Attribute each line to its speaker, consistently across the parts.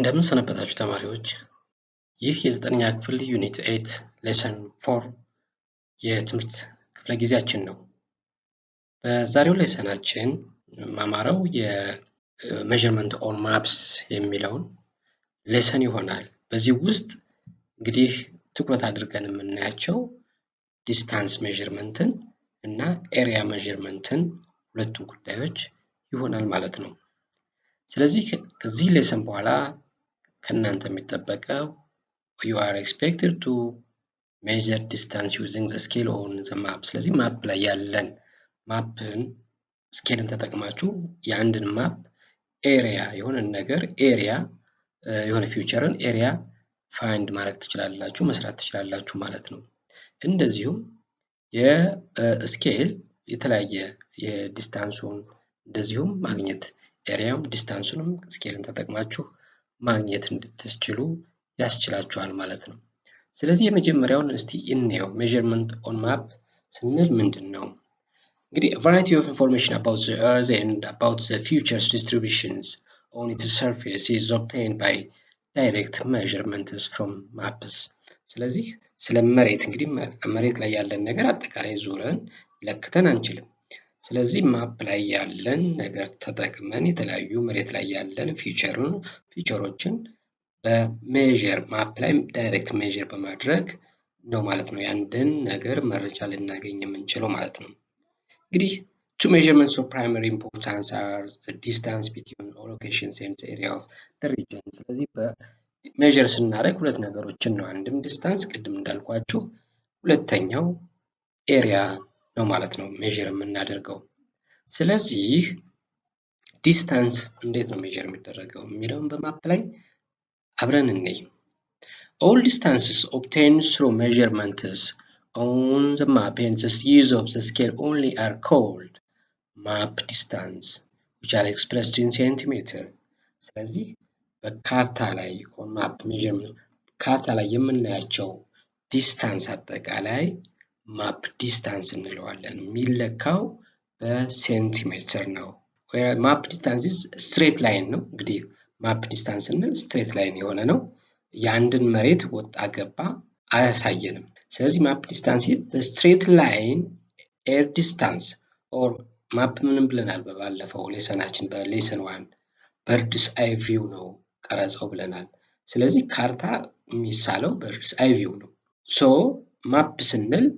Speaker 1: እንደምን ሰነበታችሁ ተማሪዎች። ይህ የዘጠነኛ ክፍል ዩኒት 8 ሌሰን 4 የትምህርት ክፍለ ጊዜያችን ነው። በዛሬው ሌሰናችን ማማረው የሜዠርመንት ኦን ማፕስ የሚለውን ሌሰን ይሆናል። በዚህ ውስጥ እንግዲህ ትኩረት አድርገን የምናያቸው ዲስታንስ ሜዠርመንትን እና ኤሪያ ሜዠርመንትን ሁለቱን ጉዳዮች ይሆናል ማለት ነው። ስለዚህ ከዚህ ሌሰን በኋላ ከእናንተ የሚጠበቀው you are expected to measure distance using the scale on the map። ስለዚህ ማፕ ላይ ያለን ማፕን ስኬልን ተጠቅማችሁ የአንድን ማፕ ኤሪያ የሆነን ነገር ኤሪያ የሆነ ፊውቸርን ኤሪያ ፋይንድ ማድረግ ትችላላችሁ፣ መስራት ትችላላችሁ ማለት ነው። እንደዚሁም የስኬል የተለያየ የዲስታንሱን እንደዚሁም ማግኘት ኤሪያም ዲስታንሱንም ስኬልን ተጠቅማችሁ ማግኘት እንድትችሉ ያስችላችኋል ማለት ነው። ስለዚህ የመጀመሪያውን እስቲ እንየው። ሜዠርመንት ኦን ማፕ ስንል ምንድን ነው? እንግዲህ variety of information about the earth and about the future's distributions on its surface is obtained by direct measurements from maps። ስለዚህ ስለ መሬት እንግዲህ መሬት ላይ ያለን ነገር አጠቃላይ ዞረን ለክተን አንችልም። ስለዚህ ማፕ ላይ ያለን ነገር ተጠቅመን የተለያዩ መሬት ላይ ያለን ፊቸሮችን በሜዠር ማፕ ላይ ዳይሬክት ሜዠር በማድረግ ነው ማለት ነው ያንድን ነገር መረጃ ልናገኝ የምንችለው ማለት ነው። እንግዲህ two measurements of primary importance are the distance between all locations and the area of the region። ስለዚህ በሜዠር ስናደርግ ሁለት ነገሮችን ነው። አንድም ዲስታንስ ቅድም እንዳልኳችሁ፣ ሁለተኛው ኤሪያ ነው ማለት ነው ሜዠር የምናደርገው። ስለዚህ ዲስታንስ እንዴት ነው ሜዠር የሚደረገው የሚለውን በማፕ ላይ አብረን እንይ። All distances obtained through measurements on the map and the use of the scale only are called map distance, which are expressed in centimeter። ስለዚህ በካርታ ላይ on map measurement ካርታ ላይ የምናያቸው ዲስታንስ አጠቃላይ ማፕ ዲስታንስ እንለዋለን። የሚለካው በሴንቲሜትር ነው። ማፕ ዲስታንስ ስትሬት ላይን ነው። እንግዲህ ማፕ ዲስታንስ ስንል ስትሬት ላይን የሆነ ነው። የአንድን መሬት ወጣ ገባ አያሳየንም። ስለዚህ ማፕ ዲስታንስ ስትሬት ላይን ኤር ዲስታንስ ኦር ማፕ ምንም ብለናል በባለፈው ሌሰናችን በሌሰን 1 በርድስ አይ ቪው ነው ቀረጸው ብለናል። ስለዚህ ካርታ የሚሳለው በርድስ አይ ቪው ነው። ሶ ማፕ ስንል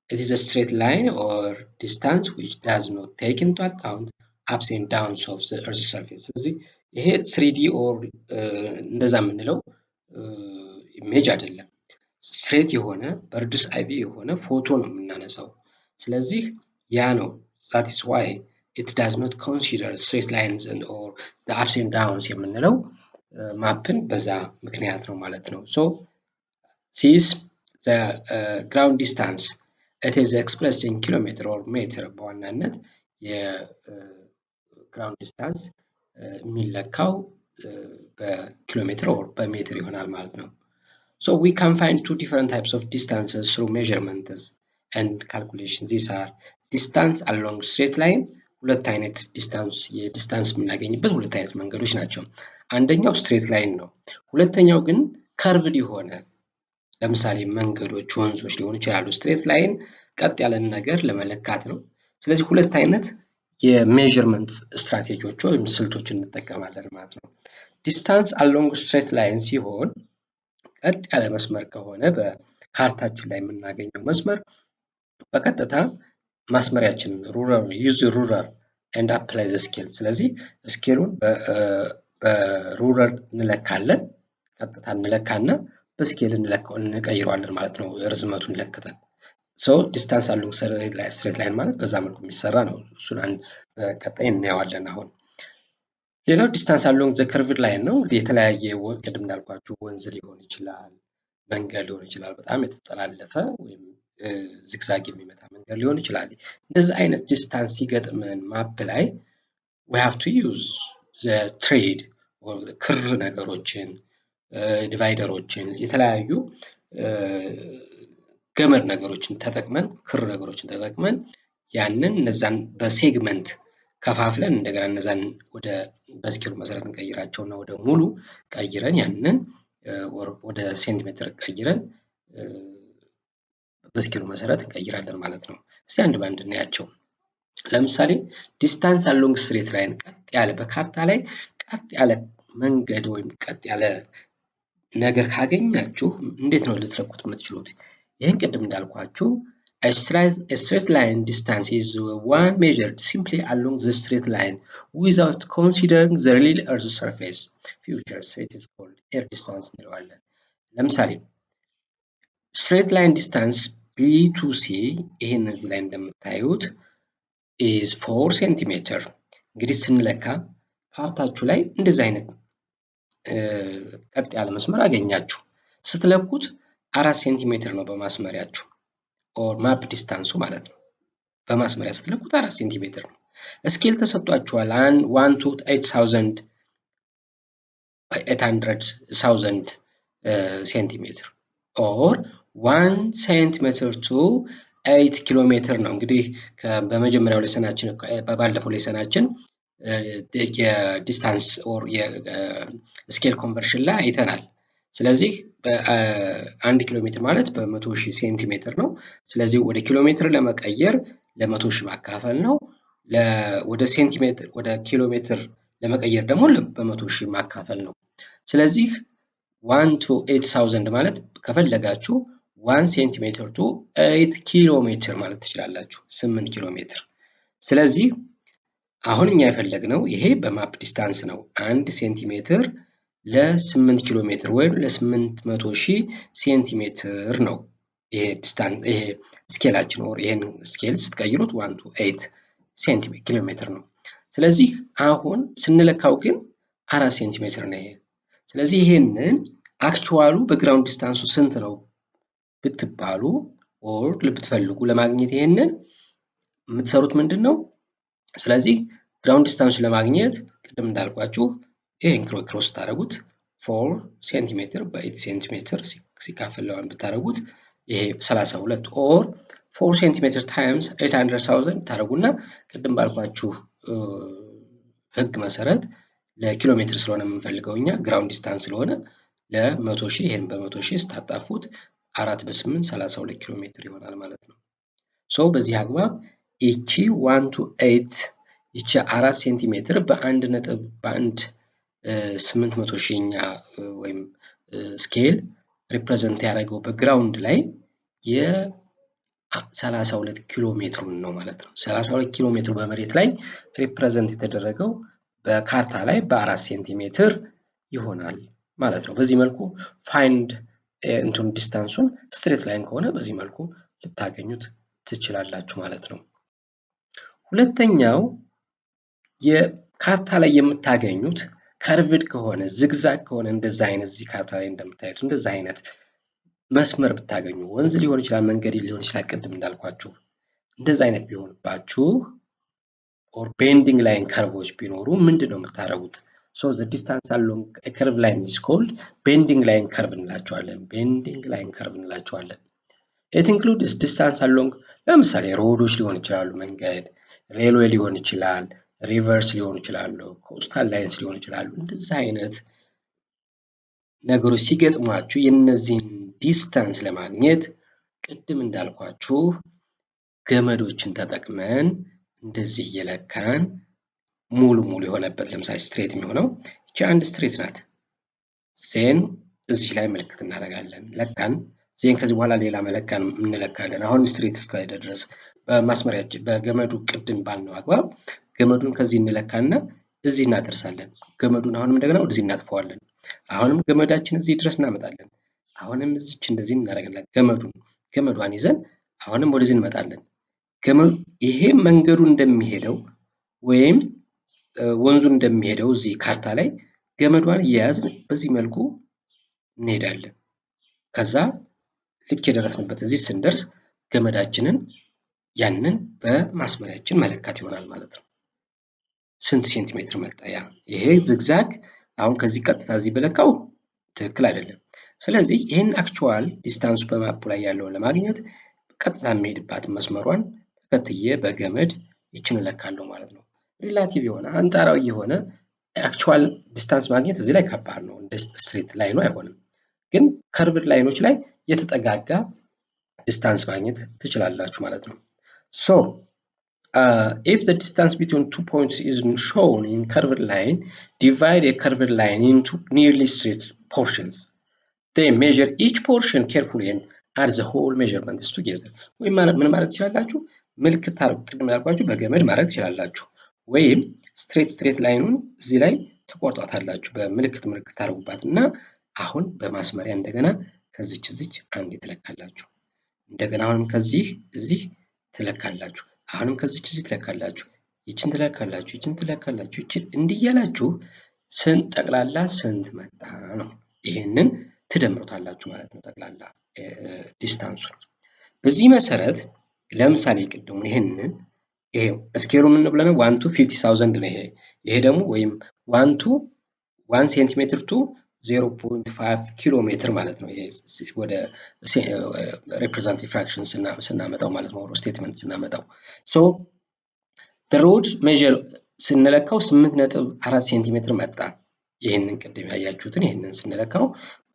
Speaker 1: it is a straight line or distance which does not take into account ups and downs of the earth surface። ስለዚህ ይሄ 3D or እንደዛ የምንለው ኢሜጅ አይደለም። ስትሬት የሆነ በርድስ አይ ቪው የሆነ ፎቶ ነው የምናነሳው። ስለዚህ ያ ነው that is why it does not consider straight lines and or the ups and downs የምንለው ማፕን በዛ ምክንያት ነው ማለት ነው። so since the ground distance it is expressed in kilometer or meter በዋናነት የግራውንድ ዲስታንስ የሚለካው በኪሎሜትር or በሜትር ይሆናል ማለት ነው። so we can find two different types of distances through measurements and calculations. These are distance along straight line። ሁለት አይነት የዲስታንስ የምናገኝበት ሁለት አይነት መንገዶች ናቸው። አንደኛው ስትሬት ላይን ነው። ሁለተኛው ግን ከርቭድ የሆነ ለምሳሌ መንገዶች፣ ወንዞች ሊሆኑ ይችላሉ። ስትሬት ላይን ቀጥ ያለን ነገር ለመለካት ነው። ስለዚህ ሁለት አይነት የሜዠርመንት ስትራቴጂዎች ወይም ስልቶች እንጠቀማለን ማለት ነው። ዲስታንስ አሎንግ ስትሬት ላይን ሲሆን ቀጥ ያለ መስመር ከሆነ በካርታችን ላይ የምናገኘው መስመር በቀጥታ ማስመሪያችን use ruler and apply the scale። ስለዚህ ስኬሉን በሩለር እንለካለን፣ ቀጥታ እንለካና በስኬል እንቀይረዋለን ማለት ነው ርዝመቱን ለክተን። so distance along straight line ማለት በዛ መልኩ የሚሰራ ነው። እሱን በቀጣይ እናየዋለን። አሁን ሌላው ዲስታንስ አሎንግ ዘ ከርቭድ ላይን ነው። እንግዲህ የተለያየ ቅድም እንዳልኳችሁ ወንዝ ሊሆን ይችላል፣ መንገድ ሊሆን ይችላል፣ በጣም የተጠላለፈ ወይም ዝግዛግ የሚመታ መንገድ ሊሆን ይችላል። እንደዚህ አይነት ዲስታንስ ሲገጥመን ማፕ ላይ we have to use the thread or ክር ነገሮችን፣ ዲቫይደሮችን፣ የተለያዩ ገመድ ነገሮችን ተጠቅመን ክር ነገሮችን ተጠቅመን ያንን እነዛን በሴግመንት ከፋፍለን እንደገና እነዛን ወደ በስኬሉ መሰረት እንቀይራቸውና ወደ ሙሉ ቀይረን ያንን ወደ ሴንቲሜትር ቀይረን በስኬሉ መሰረት እንቀይራለን ማለት ነው። እስቲ አንድ ባንድ እናያቸው። ለምሳሌ ዲስታንስ አሎንግ ስትሬት ላይን ቀጥ ያለ በካርታ ላይ ቀጥ ያለ መንገድ ወይም ቀጥ ያለ ነገር ካገኛችሁ እንዴት ነው ልትለኩት የምትችሉት? ይህን ቅድም እንዳልኳችሁ a straight line distance is one measured simply along the straight line without considering the real earth surface features. It is called air distance እንለዋለን። ለምሳሌ straight line distance B to C ይሄን እዚህ ላይ እንደምታዩት is 4 ሴንቲሜትር። እንግዲህ ስንለካ ካርታችሁ ላይ እንደዚህ አይነት ቀጥ ያለ መስመር አገኛችሁ። ስትለኩት 4 ሴንቲሜትር ነው በማስመሪያችሁ ኦር ማፕ ዲስታንሱ ማለት ነው። በማስመሪያ ስትለኩት 4 ሴንቲሜትር ነው። ስኬል ተሰጥቷችኋል 1 to 800,000 ሴንቲሜትር ኦር 1 ሴንቲሜትር to 8 ኪሎ ሜትር ነው። እንግዲህ በመጀመሪያው ሌሰናችን ባለፈው ሌሰናችን የዲስታንስ ኦር የስኬል ኮንቨርሽን ላይ አይተናል። ስለዚህ በ1 ኪሎ ሜትር ማለት በ100,000 ሴንቲሜትር ነው። ስለዚህ ወደ ኪሎ ሜትር ለመቀየር ለ100,000 ማካፈል ነው። ወደ ሴንቲሜትር ወደ ኪሎ ሜትር ለመቀየር ደግሞ በ100,000 ማካፈል ነው። ስለዚህ 1 to 8,000 ማለት ከፈለጋችሁ 1 ሴንቲሜትር to 8 ኪሎ ሜትር ማለት ትችላላችሁ። 8 ኪሎ ሜትር። ስለዚህ አሁን እኛ የፈለግነው ይሄ በማፕ ዲስታንስ ነው። 1 ሴንቲሜትር ለ8 ኪሎ ሜትር ወይም ለ800,000 ሴንቲሜትር ነው። ይሄ ዲስታንስ ይሄ ስኬላችን ኦር ይሄን ስኬል ስትቀይሩት 1 to 8 ሴንቲሜትር ኪሎ ሜትር ነው። ስለዚህ አሁን ስንለካው ግን 4 ሴንቲሜትር ነው ይሄ። ስለዚህ ይሄንን አክቹዋሉ በግራውንድ ዲስታንሱ ስንት ነው ብትባሉ ኦር ብትፈልጉ ለማግኘት ይሄንን የምትሰሩት ምንድነው? ስለዚህ ግራውንድ ዲስታንሱ ለማግኘት ቅድም እንዳልኳችሁ ይሄን ክሮስ ታደርጉት 4 ሴንቲሜትር በ8 ሴንቲሜትር ሲካፈል ለ1 ብታደርጉት ይሄ 32 ኦር 4 ሴንቲሜትር ታይምስ 800,000 ታደርጉና ቅድም ባልኳችሁ ህግ መሰረት ለኪሎ ሜትር ስለሆነ የምንፈልገው እኛ ግራውንድ ዲስታንስ ስለሆነ ለ100,000 ይሄን በ100,000 ስታጣፉት 4 በ8 32 ኪሎ ሜትር ይሆናል ማለት ነው። ሶ በዚህ አግባብ ይቺ 1 to 8 ይቺ 4 ሴንቲሜትር በ1 800,000ኛ ወይም ስኬል ሪፕሬዘንት ያደረገው በግራውንድ ላይ የ32 ኪሎ ሜትሩን ነው ማለት ነው። 32 ኪሎ ሜትሩ በመሬት ላይ ሪፕሬዘንት የተደረገው በካርታ ላይ በ4 ሴንቲሜትር ይሆናል ማለት ነው። በዚህ መልኩ ፋይንድ እንትን ዲስታንሱን ስትሬት ላይን ከሆነ በዚህ መልኩ ልታገኙት ትችላላችሁ ማለት ነው። ሁለተኛው የካርታ ላይ የምታገኙት ከርቭድ ከሆነ ዝግዛግ ከሆነ እንደዛ አይነት እዚህ ካርታ ላይ እንደምታዩት እንደዛ አይነት መስመር ብታገኙ ወንዝ ሊሆን ይችላል፣ መንገድ ሊሆን ይችላል። ቅድም እንዳልኳችሁ እንደዛ አይነት ቢሆንባችሁ ኦር ቤንዲንግ ላይን ከርቮች ቢኖሩ ምንድነው የምታደርጉት? ሶ the distance along a curve line is called bending line curve እንላቸዋለን። ቤንዲንግ ላይን ከርቭ እንላቸዋለን። it includes distance along ለምሳሌ ሮዶች ሊሆን ይችላሉ፣ መንገድ ሬልዌይ ሊሆን ይችላል፣ ሪቨርስ ሊሆኑ ይችላሉ፣ ኮስታል ላይንስ ሊሆኑ ይችላሉ። እንደዛ አይነት ነገሮች ሲገጥሟችሁ የነዚህን ዲስታንስ ለማግኘት ቅድም እንዳልኳችሁ ገመዶችን ተጠቅመን እንደዚህ እየለካን ሙሉ የሆነበት ለምሳሌ ስትሬት የሚሆነው እቺ አንድ ስትሬት ናት። ዜን እዚህ ላይ ምልክት እናደርጋለን። ለካን ዜን ከዚህ በኋላ ሌላ መለካን እንለካለን። አሁን ስትሬት እስከሄደ ድረስ በማስመሪያችን በገመዱ ቅድም ባልነው አግባብ ገመዱን ከዚህ እንለካና እዚህ እናደርሳለን። ገመዱን አሁንም እንደገና ወደዚህ እናጥፈዋለን። አሁንም ገመዳችን እዚህ ድረስ እናመጣለን። አሁንም እዚች እንደዚህ እናደርጋለን። ገመዷን ይዘን አሁንም ወደዚህ እንመጣለን። ይሄ መንገዱ እንደሚሄደው ወይም ወንዙ እንደሚሄደው እዚህ ካርታ ላይ ገመዷን እየያዝን በዚህ መልኩ እንሄዳለን። ከዛ ልክ የደረስንበት እዚህ ስንደርስ ገመዳችንን ያንን በማስመሪያችን መለካት ይሆናል ማለት ነው። ስንት ሴንቲሜትር መጣ? ይሄ ዝግዛግ አሁን ከዚህ ቀጥታ እዚህ በለካው ትክክል አይደለም። ስለዚህ ይሄን አክቹዋል ዲስታንሱ በማፑ ላይ ያለውን ለማግኘት ቀጥታ የሚሄድባት መስመሯን ተከትዬ በገመድ ይችን እለካለሁ ማለት ነው። ሪላቲቭ የሆነ አንጻራዊ የሆነ አክቹዋል ዲስታንስ ማግኘት እዚህ ላይ ከባድ ነው። እንደ ስትሬት ላይኑ አይሆንም። ግን ከርቭድ ላይኖች ላይ የተጠጋጋ ዲስታንስ ማግኘት ትችላላችሁ ማለት ነው። ሶ if the distance between 2 points is shown in curved line, divide a curved line into nearly straight portions. They measure each portion carefully and add the whole measurements together. ወይም ምን ማለት ትችላላችሁ? ምልክት ቅድም ያልኳችሁ በገመድ ማድረግ ትችላላችሁ። ወይም ስትሬት ላይኑን እዚህ ላይ ትቆርጧታላችሁ በምልክት ታደርጉባትና አሁን በማስመሪያ እንደገና ከዚች አንድ ትለካላችሁ። እንደገና አሁንም ከዚህ እዚህ ትለካላችሁ። አሁንም ከዚች እዚህ ትለካላችሁ። ይችን ትለካላችሁ፣ ይችን ትለካላችሁ፣ ይችን እንዲያላችሁ ጠቅላላ ስንት መጣ ነው። ይሄንን ትደምሩታላችሁ ማለት ነው ጠቅላላ ዲስታንሱን። በዚህ መሰረት ለምሳሌ ቅድሙ ይሄንን ይሄው ስኬሉ ምን ብለን 1 to 50,000 ነው። ይሄ ደግሞ ወይም 1 ሴንቲሜትር ቱ 0.5 ኪሎ ሜትር ማለት ነው። ይሄ ወደ ሪፕሬዘንታቲቭ ፍራክሽን ስናመጣው ማለት ነው፣ ስቴትመንት ስናመጣው ሶ the road measure ስንለካው 8.4 ሴንቲሜትር መጣ። ይሄንን ቅድም ያያችሁትን ይሄንን ስንለካው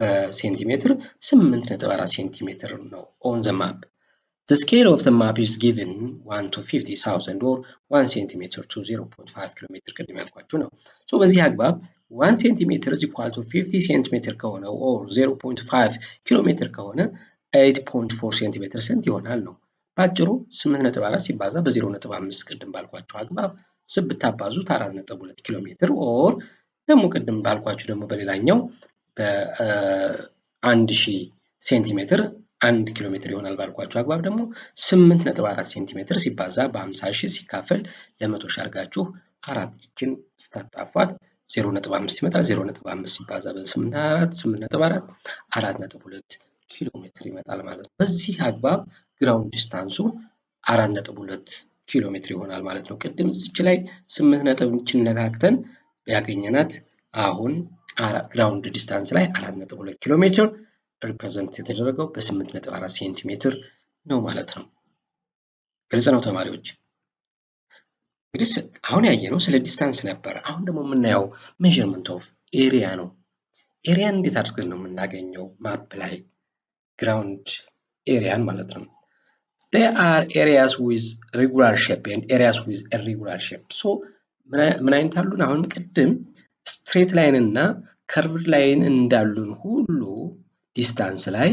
Speaker 1: በሴንቲሜትር 8.4 ሴንቲሜትር ነው on the map. The scale of the map is given 1 to 50,000 or 1 centimeter to 0.5 kilometer ቅድም ያልኳችሁ ነው። ሶ በዚህ አግባብ 1 centimeter is equal to 50 centimeter ከሆነ or 0.5 kilometer ከሆነ 8.4 centimeter ስንት ይሆናል ነው። ባጭሩ 8.4 ሲባዛ በ0.5 ቅድም ባልኳችሁ አግባብ ብታባዙት 4.2 ኪሎ ሜትር ኦር ደግሞ ቅድም ባልኳችሁ ደግሞ በሌላኛው በ1000 ሴንቲሜትር 1 ኪሎ ሜትር ይሆናል ባልኳችሁ አግባብ ደግሞ 8.4 ሴንቲሜትር ሲባዛ በ50,000 ሲካፈል ለ100 ሺህ አድርጋችሁ 4 እችን ስታጣፏት 0.5 ይመጣል። 0.5 ሲባዛ በ8.4 4.2 ኪሎ ሜትር ይመጣል ማለት ነው። በዚህ አግባብ ግራውንድ ዲስታንሱ 4.2 ኪሎ ሜትር ይሆናል ማለት ነው። ቅድም እዚች ላይ 8 ነጥቦችን ነካክተን ያገኘናት አሁን ግራውንድ ዲስታንስ ላይ 4.2 ኪሎ ሜትር ሪፕሬዘንት የተደረገው በ8.4 ሴንቲሜትር ነው ማለት ነው። ግልጽ ነው ተማሪዎች? እንግዲህ አሁን ያየነው ስለ ዲስታንስ ነበር። አሁን ደግሞ የምናየው ሜዠርመንት ኦፍ ኤሪያ ነው። ኤሪያን እንዴት አድርገን ነው የምናገኘው? ማፕ ላይ ግራውንድ ኤሪያን ማለት ነው። There are areas with regular shape and areas with irregular shape. So ምን አይነት አሉን? አሁን ቅድም ስትሬት ላይን እና ከርቭድ ላይን እንዳሉን ሁሉ ዲስታንስ ላይ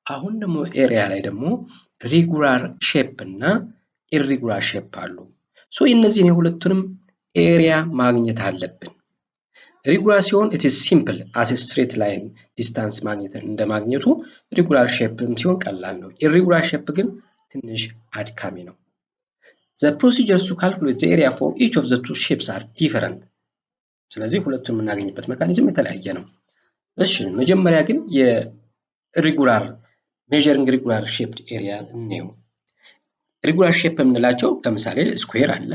Speaker 1: አሁን ደግሞ ኤሪያ ላይ ደግሞ ሬጉላር ሼፕ እና ኢሬጉላር ሼፕ አሉ። ሶ እነዚህን የሁለቱንም ኤሪያ ማግኘት አለብን። ሬጉላር ሲሆን it is simple as a straight line ዲስታንስ ማግኘት እንደማግኘቱ ሬጉላር ሼፕም ሲሆን ቀላል ነው። ኢሬጉላር ሼፕ ግን ትንሽ አድካሚ ነው። The procedures to calculate the area for each of the two shapes are different. ስለዚህ ሁለቱን የምናገኝበት ሜካኒዝም የተለያየ ነው። እሺ መጀመሪያ ግን የሬጉላር ሜዠሪንግ ሬጉላር ሼፕድ ኤሪያ እንየው። ሬጉላር ሼፕ የምንላቸው ለምሳሌ ስኩዌር አለ፣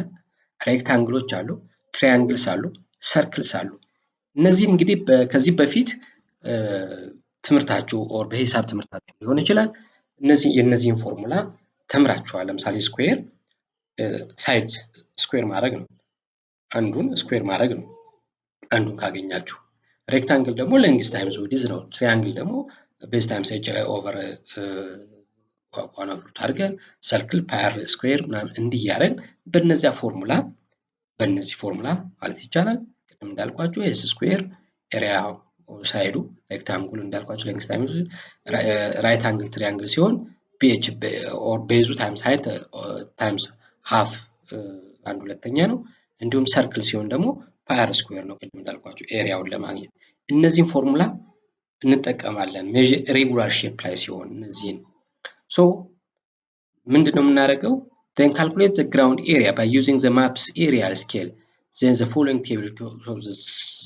Speaker 1: ሬክታንግሎች አሉ፣ ትራያንግልስ አሉ፣ ሰርክልስ አሉ። እነዚህ እንግዲህ ከዚህ በፊት ትምህርታችሁ ኦር በሂሳብ ትምህርታችሁ ሊሆን ይችላል የነዚህን ፎርሙላ ተምራችኋል። ለምሳሌ ስኩዌር ሳይድ ስኩዌር ማድረግ ነው፣ አንዱን ስኩዌር ማድረግ ነው አንዱን ካገኛችሁ። ሬክታንግል ደግሞ ሌንግዝ ታይምስ ዊድዝ ነው። ትራያንግል ደግሞ ቤዝ ታይምስ ኤጅ ኦቨር ዋን ኦቨር ሩት አድርገን ሰርክል ፓይ ስኩዌር ምናምን እንዲያረን በእነዚህ ፎርሙላ ማለት ይቻላል። ቅድም እንዳልኳችሁ ኤስ ስኩዌር ኤሪያ ሳይዱ ሬክታንግል እንዳልኳችሁ ሌንግዝ ታይምስ ራይት አንግል ትራያንግል ሲሆን ቢኤች ኦር ቤዙ ታይምስ ሃይት ታይምስ ሃፍ አንድ ሁለተኛ ነው። እንዲሁም ሰርክል ሲሆን ደግሞ ፓይ አር ስኩዌር ነው። ቅድም እንዳልኳችሁ ኤሪያውን ለማግኘት እነዚህን ፎርሙላ እንጠቀማለን ሬጉላር ሼፕ ላይ ሲሆን እነዚህን ሶ ምንድነው የምናደርገው? then calculate the ground area by using the map's area scale. Then the following table shows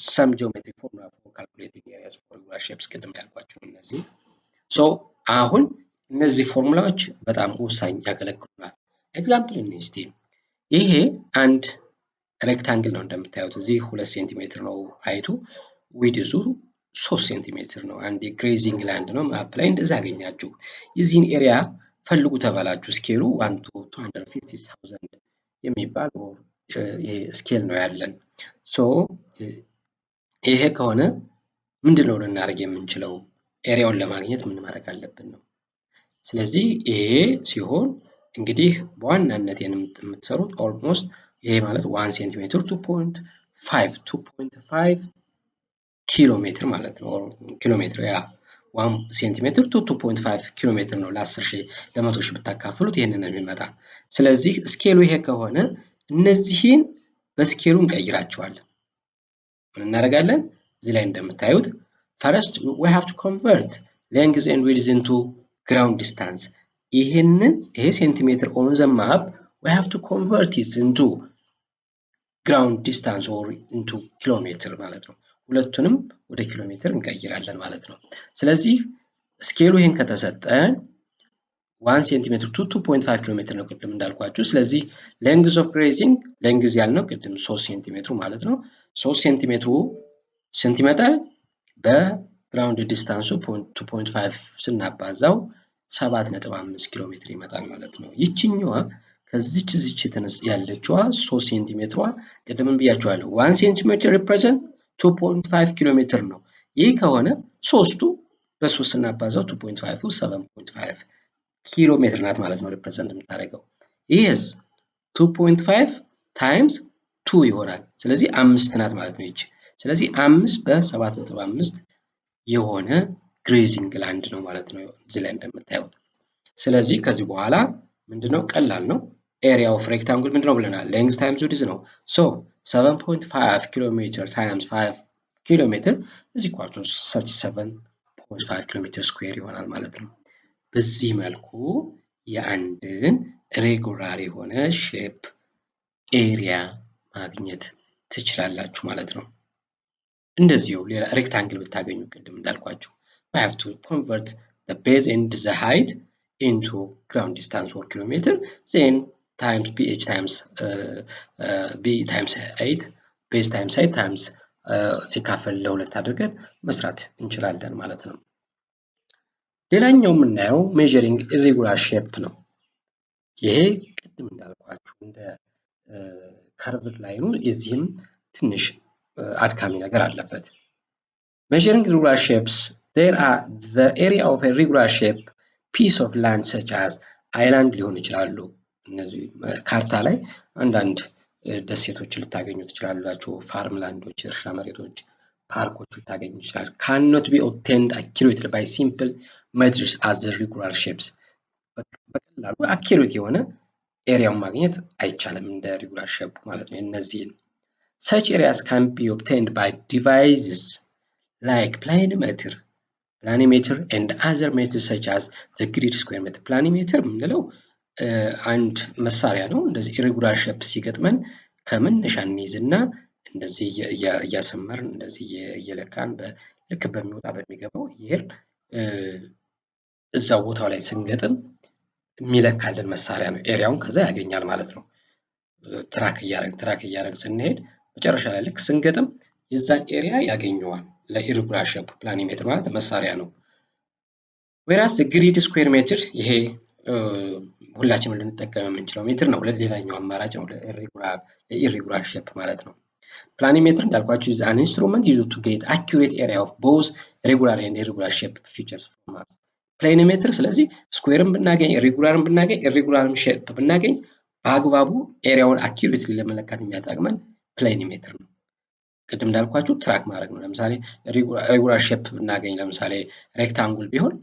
Speaker 1: some geometric formula for calculating areas for regular shapes. ቅድም ያልኳችሁ እነዚህ ሶ አሁን እነዚህ ፎርሙላዎች በጣም ወሳኝ ያገለግሉናል። ኤግዛምፕል እንስቲ። ይሄ አንድ ሬክታንግል ነው እንደምታዩት እዚህ 2 ሴንቲሜትር ነው ሃይቱ፣ ዊድዙ 3 ሴንቲሜትር ነው። አንድ ግሬዚንግ ላንድ ነው። ማፕ ላይ እንደዛ አገኛችሁ። የዚህን ኤሪያ ፈልጉ ተባላችሁ። ስኬሉ 1 to 250,000 የሚባል ይሄ ስኬል ነው ያለን። ሶ ይሄ ከሆነ ምንድነው ልናደርግ የምንችለው? ኤሪያውን ለማግኘት ምን ማድረግ አለብን ነው። ስለዚህ ይሄ ሲሆን እንግዲህ በዋናነት የምትሰሩት ኦልሞስት ይሄ ማለት 1 ሴንቲሜትር 2.5 ኪሎ ሜትር ማለት ነው። ኪሎ ሜትር ያ 1 ሴንቲሜትር 2.5 ኪሎ ሜትር ነው። ለ10 ሺህ ለ100 ሺህ ብታካፍሉት ይሄንን ነው የሚመጣ። ስለዚህ ስኬሉ ይሄ ከሆነ እነዚህን በስኬሉ እንቀይራቸዋለን። ምን እናደርጋለን? እዚህ ላይ እንደምታዩት first we have to convert length and width into ground distance። ይሄ ሴንቲሜትር on the map we have to convert it into ground distance or into kilometer ማለት ነው። ሁለቱንም ወደ ኪሎ ሜትር እንቀይራለን ማለት ነው። ስለዚህ ስኬሉ ይሄን ከተሰጠን 1 ሴንቲሜትር 2.5 ኪሎ ሜትር ነው ቅድም እንዳልኳችሁ። ስለዚህ length of grazing length ያልነው ቅድም 3 ሴንቲሜትሩ ማለት ነው። 3 ሴንቲሜትሩ ስንት ይመጣል? በግራውንድ ዲስታንሱ 2.5 ስናባዛው 7.5 ኪሎ ሜትር ይመጣል ማለት ነው። ይችኛዋ ከዚች ያለችዋ 3 ሴንቲሜትሯ ቅድም ብያችኋለሁ 1 ሴንቲሜትር represent 2.5 ኪሎ ሜትር ነው። ይህ ከሆነ ሶስቱ በ3 ስናባዛው 2.5 7.5 ኪሎ ሜትር ናት ማለት ነው ሪፕሬዘንት የምታደርገው። ይህስ 2.5 ታይምስ 2 ይሆናል። ስለዚህ 5 ናት ማለት ነው ይቺ። ስለዚህ 5 በ7.5 የሆነ ግሬዚንግ ላንድ ነው ማለት ነው እዚህ ላይ እንደምታዩት። ስለዚህ ከዚህ በኋላ ምንድነው ቀላል ነው። ኤሪያ ኦፍ ሬክታንግል ምንድነው ብለናል? ሌንግዝ ታይምስ ዊድዝ ነው። ሶ 7.5 ኪሎ ሜትር ታይምስ 5 ኪሎ ሜትር is equal to 37.5 ኪሎ ሜትር ስኩዌር ይሆናል ማለት ነው። በዚህ መልኩ የአንድን ሬጉላር የሆነ ሼፕ ኤሪያ ማግኘት ትችላላችሁ ማለት ነው። እንደዚሁ ሌላ ሬክታንግል ብታገኙ ቅድም እንዳልኳችሁ we have to convert the base and the height into ground distance or kilometer then times ph times b times 8 base times height times ሲካፈል ለሁለት አድርገን መስራት እንችላለን ማለት ነው። ሌላኛው የምናየው measuring irregular shape ነው። ይሄ ቅድም እንዳልኳችሁ እንደ ከርቭድ ላይኑ የዚህም ትንሽ አድካሚ ነገር አለበት። measuring irregular shapes there are the area of a regular shape piece of land such as island ሊሆን ይችላሉ። እነዚህ ካርታ ላይ አንዳንድ ደሴቶች ልታገኙ ትችላላችሁ። ፋርም ላንዶች፣ እርሻ መሬቶች፣ ፓርኮች ልታገኙ ይችላል። cannot be obtained accurately by simple measures as the regular shapes በቀላሉ አኪዩሬት የሆነ ኤሪያውን ማግኘት አይቻልም እንደ ሬጉላር ሼፕ ማለት ነው። እነዚህን such areas can be obtained by devices like planimeter and other methods such as the grid square method። planimeter የምንለው አንድ መሳሪያ ነው። እንደዚህ ኢሬጉላር ሼፕ ሲገጥመን ከመነሻ እንይዝና እንደዚህ እያሰመርን እንደዚህ እየለካን ልክ በሚወጣ በሚገባው ይሄር እዛው ቦታው ላይ ስንገጥም የሚለካልን መሳሪያ ነው። ኤሪያውን ከዛ ያገኛል ማለት ነው። ትራክ እያደረግን ስንሄድ መጨረሻ ላይ ልክ ስንገጥም የዛን ኤሪያ ያገኘዋል። ለኢሬጉላር ሼፕ ፕላኒሜትር ማለት መሳሪያ ነው። whereas the grid square meter ይሄ ሁላችንም ልንጠቀም የምንችለው ሜትር ነው። ሌላኛው አማራጭ ነው ለኢሬጉላር ሼፕ ማለት ነው። planimeter እንዳልኳችሁ is an instrument used to get accurate area of both regular and irregular shape features from maps። planimeter ስለዚህ ስኩዌርን ብናገኝ ኢሬጉላርን ብናገኝ ኢሬጉላርን ሼፕ ብናገኝ በአግባቡ ኤሪያውን አኪዩሬትሊ ለመለካት የሚያጠቅመን planimeter ነው። ቅድም እንዳልኳችሁ ትራክ ማድረግ ነው። ለምሳሌ ኢሬጉላር ሼፕ ብናገኝ ለምሳሌ ሬክታንጉል ቢሆን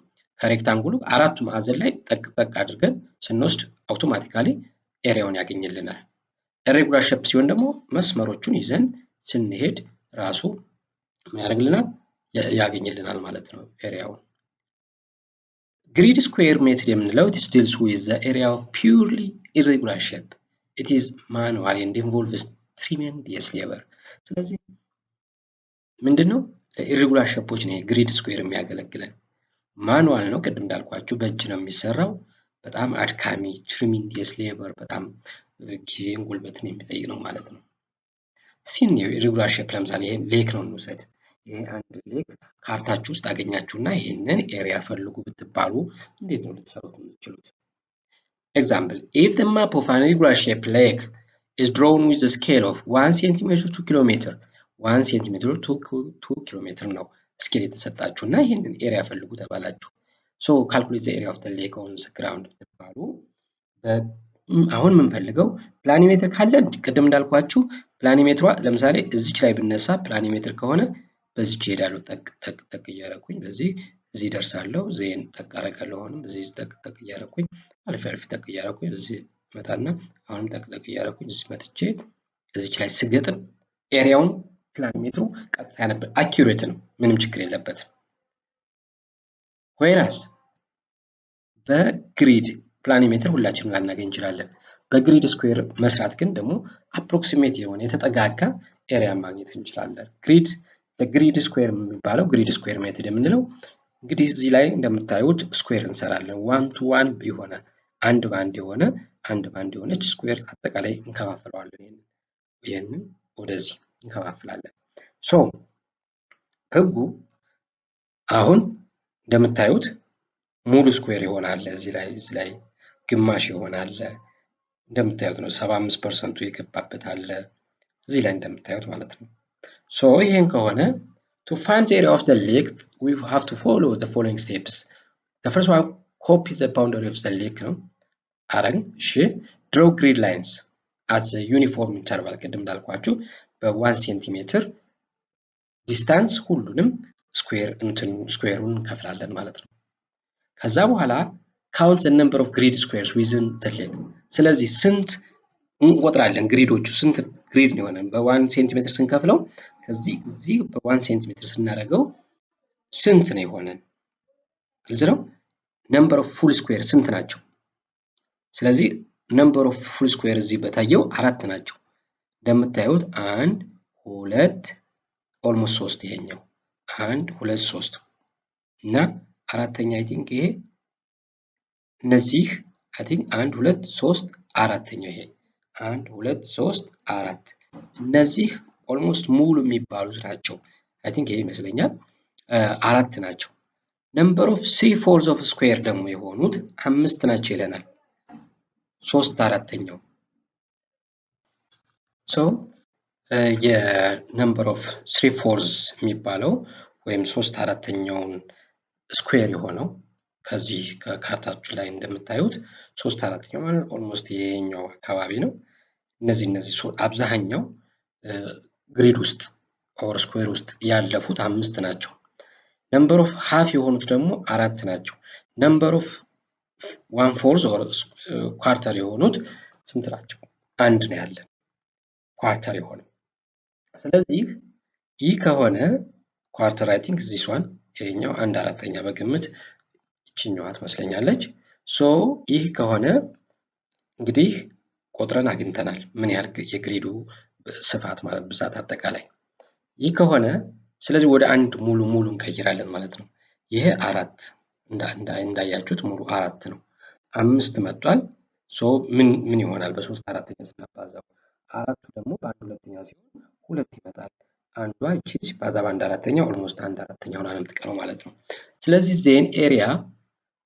Speaker 1: ከሬክታንጉሉ አራቱ ማዕዘን ላይ ጠቅ አድርገን ስንወስድ አውቶማቲካሊ ኤሪያውን ያገኝልናል። ኢሬጉላር ሼፕ ሲሆን ደግሞ መስመሮቹን ይዘን ስንሄድ ራሱ ምን ያደርግልናል? ያገኝልናል ማለት ነው ኤሪያውን። grid square method የምንለው it deals with the area of purely irregular shape. it is manual and involves tremendous labor። ስለዚህ ምንድነው ለኢሬጉላር ሼፖች ነው ግሪድ ስኩዌር የሚያገለግለን። ማኑዋል ነው ቅድም እንዳልኳችሁ በእጅ ነው የሚሰራው። በጣም አድካሚ ትሪሚንዲየስ ሌበር በጣም ጊዜን ጉልበትን የሚጠይቅ ነው ማለት ነው። ሲኒየር ኢሬጉላር ሼፕ ለምሳሌ ይሄን ሌክ ነው እንውሰድ። ይሄ አንድ ሌክ ካርታችሁ ውስጥ አገኛችሁና ይሄንን ኤሪያ ፈልጉ ብትባሉ እንዴት ነው ልትሰሩት የምትችሉት? ኤግዛምፕል if the map of an irregular shape lake is drawn with a scale of 1 cm to kilometer 1 ሴንቲሜትር 2 ኪሎ ሜትር ነው ስኬል የተሰጣችሁ እና ይሄንን ኤሪያ ፈልጉ ተባላችሁ። ሶ ካልኩሌት ዘ ኤሪያ ኦፍ ዘ ሌክ ኦን ግራውንድ ተባሉ። አሁን የምንፈልገው ፕላኒሜትር ካለን ቅድም እንዳልኳችሁ ፕላኒሜትሯ ለምሳሌ እዚች ላይ ብነሳ ፕላኒሜትር ከሆነ በዚች እሄዳለሁ ጠቅ እያደረኩኝ በዚህ እዚህ ደርሳለሁ። ዜን ጠቅ አደርጋለሁ። አሁንም እዚህ ጠቅ እያደረኩኝ አልፌ ጠቅ እያደረኩኝ እዚህ መጣና አሁንም ጠቅ እያደረኩኝ እዚህ መጥቼ እዚች ላይ ስገጥም ኤሪያውን ፕላኒሜትሩ ቀጥታ ያነበር አኪዩሬት ነው፣ ምንም ችግር የለበትም። ወይራስ በግሪድ ፕላኒሜትር ሁላችንም ላናገኝ እንችላለን። በግሪድ ስኩዌር መስራት ግን ደግሞ አፕሮክሲሜት የሆነ የተጠጋጋ ኤሪያ ማግኘት እንችላለን። ግሪድ ስኩዌር የሚባለው ግሪድ ስኩዌር ሜትድ የምንለው እንግዲህ እዚህ ላይ እንደምታዩት ስኩዌር እንሰራለን። 1 to 1 የሆነ አንድ ባንድ የሆነች ስኩዌር አጠቃላይ እንከፋፍለዋለን። ይሄንን ወደዚህ እንከፋፍላለን። ሶ ህጉ አሁን እንደምታዩት ሙሉ ስኩዌር ይሆናል። እዚህ ላይ ግማሽ ይሆናል። እንደምታዩት ነው 75% የገባበት አለ እዚህ ላይ እንደምታዩት ማለት ነው። ሶ ይሄን ከሆነ to find the area of the lake we have to follow the following steps. The first one, copy the boundary of the lake ነው አረን። እሺ draw grid lines as a uniform interval ቅድም እንዳልኳችሁ በ1 ሴንቲሜትር ዲስታንስ ሁሉንም ስኩዌሩን እንከፍላለን ማለት ነው። ከዛ በኋላ count the number of grid squares within the lake. ስለዚህ ስንት እንቆጥራለን፣ ግሪዶቹ ስንት ግሪድ ነው የሆነን በ1 ሴንቲሜትር ስንከፍለው እዚህ በ1 ሴንቲሜትር ስናደርገው ስንት ነው የሆነን? ግልጽ ነው። ነምበር ኦፍ ፉል ስኩዌር ስንት ናቸው? ስለዚህ ነምበር ኦፍ ፉል ስኩዌር እዚህ በታየው 4 ናቸው። እንደምታዩት 1 2 ኦልሞስት 3 ይሄኛው 1 2 3 እና አራተኛ አይ ቲንክ ይሄ እነዚህ አይ ቲንክ 1 2 3 አራተኛው ይሄ 1 2 3 4 እነዚህ ኦልሞስት ሙሉ የሚባሉት ናቸው። አይ ቲንክ ይሄ ይመስለኛል 4 ናቸው። ነምበር ኦፍ 3/4 ኦፍ ስኩዌር ደግሞ የሆኑት 5 ናቸው ይለናል። 3/4ኛው ሶ የነምበር ኦፍ 3/4 የሚባለው ወይም 3/4ኛውን ስኩዌር የሆነው ከዚህ ከካርታችሁ ላይ እንደምታዩት 3/4ኛው ማለት ኦልሞስት ይሄኛው አካባቢ ነው። እነዚህ አብዛኛው ግሪድ ውስጥ ኦር ስኩዌር ውስጥ ያለፉት 5 ናቸው። ነምበር ኦፍ ሃፍ የሆኑት ደግሞ 4 ናቸው። ነምበር ኦፍ 1/4 ኦር ኳርተር የሆኑት ስንት ናቸው? 1 ነው ያለን ኳርተር የሆነ። ስለዚህ ይህ ከሆነ ኳርተር አይ ቲንክ ዚስ ዋን ይሄኛው 1/4ኛ በግምት ይችኛዋ ትመስለኛለች። ሶ ይህ ከሆነ እንግዲህ ቆጥረን አግኝተናል ምን ያህል የግሪዱ ስፋት ማለት ብዛት አጠቃላይ። ይህ ከሆነ ስለዚህ ወደ አንድ ሙሉ እንቀይራለን ማለት ነው። ይሄ 4 እንዳያችሁት ሙሉ 4 ነው። 5 መጥቷል። ሶ ምን ይሆናል? በ3/4ኛ ስናባዛው 4ቱ ደግሞ በ1/2ኛ ሲሆን 2 ይመጣል። አንዷ እቺ ሲባዛ በ1/4ኛ ኦልሞስት 1/4ኛ ሆና ነው የምትቀረው ማለት ነው። ስለዚህ ዜን ኤሪያ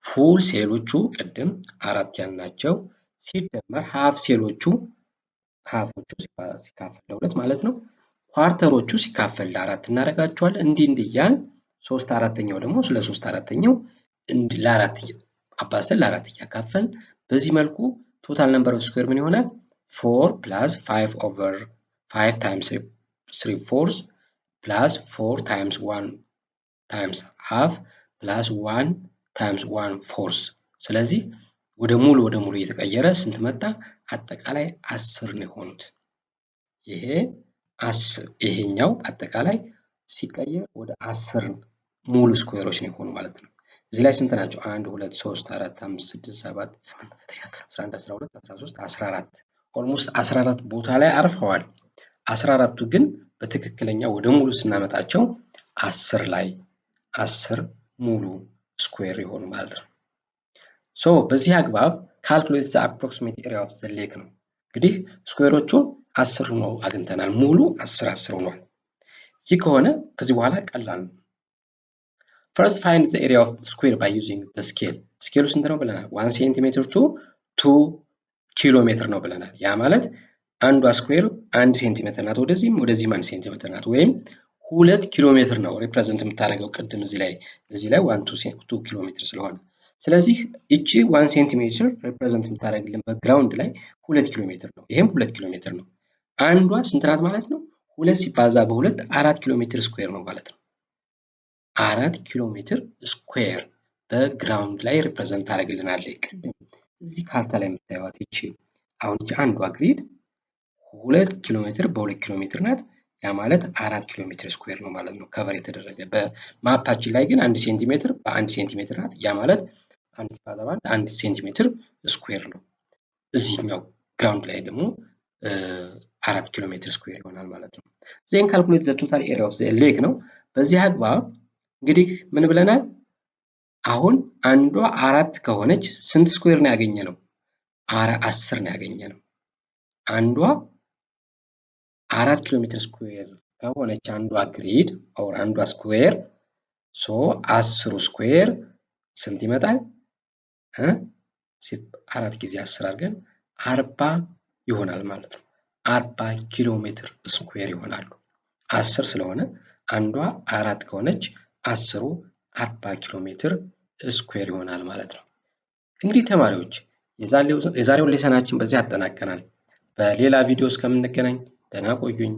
Speaker 1: ፉል ሴሎቹ ቅድም 4 ያልናቸው ሲደመር ሃፍ ሴሎቹ ሃፎቹ ሲካፈል ለ2 ማለት ነው። ኳርተሮቹ ሲካፈል ለ4 እናደርጋቸዋለን። እንዲህ እያልን 3/4ኛው ደግሞ ስለ 3/4ኛው ለ4 አባዝተን ለ4 እያካፈል በዚህ መልኩ ቶታል ነምበር ኦፍ ስኩዌር ምን ይሆናል? 4 plus 5 over 5 times 3/4 plus 4 times 1 times half plus 1 times 1/4 ስለዚህ ወደ ሙሉ እየተቀየረ ስንት መጣ? አጠቃላይ 10 ነው የሆኑት። ይሄኛው አጠቃላይ ሲቀየር ወደ 10 ሙሉ ስኩዌሮች ነው የሆኑ ማለት ነው። እዚህ ላይ ስንት ናቸው? 1 2 3 4 5 6 7 8 9 10 11 12 13 14 ኦልሞስት 14 ቦታ ላይ አርፈዋል። 14ቱ ግን በትክክለኛ ወደ ሙሉ ስናመጣቸው 10 ላይ 10 ሙሉ ስኩዌር የሆኑ ማለት ነው። ሶ በዚህ አግባብ ካልኩሌት ዘ አፕሮክሲሜት ኤሪያ ኦፍ ዘ ሌክ ነው። እንግዲህ ስኩዌሮቹ 10 ነው አግኝተናል። ሙሉ 10 ሆኗል። ይህ ከሆነ ከዚህ በኋላ ቀላል ነው። First find the area of the square by using the scale. ስኬሉ ስንት ነው ብለናል? 1 cm to 2 ኪሎ ሜትር ነው ብለናል። ያ ማለት አንዷ ስኩዌር 1 ሴንቲሜትር ናት። ወደዚህም 1 ሴንቲሜትር ናት። ወይም 2 ኪሎ ሜትር ነው ሪፕሬዘንት የምታደርገው ቅድም እዚህ ላይ 2 ኪሎ ሜትር ስለሆነ ስለዚህ እቺ 1 ሴንቲሜትር ሪፕሬዘንት የምታደርግልን በግራውንድ ላይ 2 ኪሎ ሜትር ነው። ይሄም 2 ኪሎ ሜትር ነው። አንዷ ስንት ናት ማለት ነው? 2 ሲባዛ በ2 4 ኪሎ ሜትር ስኩዌር ነው ማለት ነው። 4 ኪሎ ሜትር ስኩዌር በግራውንድ ላይ ሪፕሬዘንት ታደርግልናለች። ቅድም እዚህ ካርታ ላይ የምታዩት እቺ አሁን እቺ አንዷ ግሪድ 2 ኪሎ ሜትር በ2 ኪሎ ሜትር ናት። ያ ማለት 4 ኪሎ ሜትር ስኩዌር ነው ማለት ነው ከቨር የተደረገ። በማፓችን ላይ ግን 1 ሴንቲሜትር በ1 ሴንቲሜትር ናት። ያ ማለት 1 ሲባዛ በ1 1 ሴንቲሜትር ስኩዌር ነው። እዚህኛው ግራውንድ ላይ ደግሞ 4 ኪሎ ሜትር ስኩዌር ይሆናል ማለት ነው። ዜን ካልኩሌት ዘ ቶታል ኤሪያ ኦፍ ዘ ሌክ ነው። በዚህ አግባብ እንግዲህ ምን ብለናል? አሁን አንዷ 4 ከሆነች ስንት ስኩዌር ነው ያገኘነው? 10 ነው ያገኘነው። አንዷ 4 ኪሎ ሜትር ስኩዌር ከሆነች አንዷ ግሪድ ኦር አንዷ ስኩዌር 10 ስኩዌር ስንት ይመጣል? 4 ጊዜ 10 አድርገን 40 ይሆናል ማለት ነው። 40 ኪሎ ሜትር ስኩዌር ይሆናሉ። 10 ስለሆነ አንዷ 4 ከሆነች 10ሩ 40 ኪሎ ሜትር ስኩዌር ይሆናል ማለት ነው። እንግዲህ ተማሪዎች የዛሬውን ሌሰናችን በዚህ አጠናቀናል። በሌላ ቪዲዮ እስከምንገናኝ ደህና ቆዩኝ።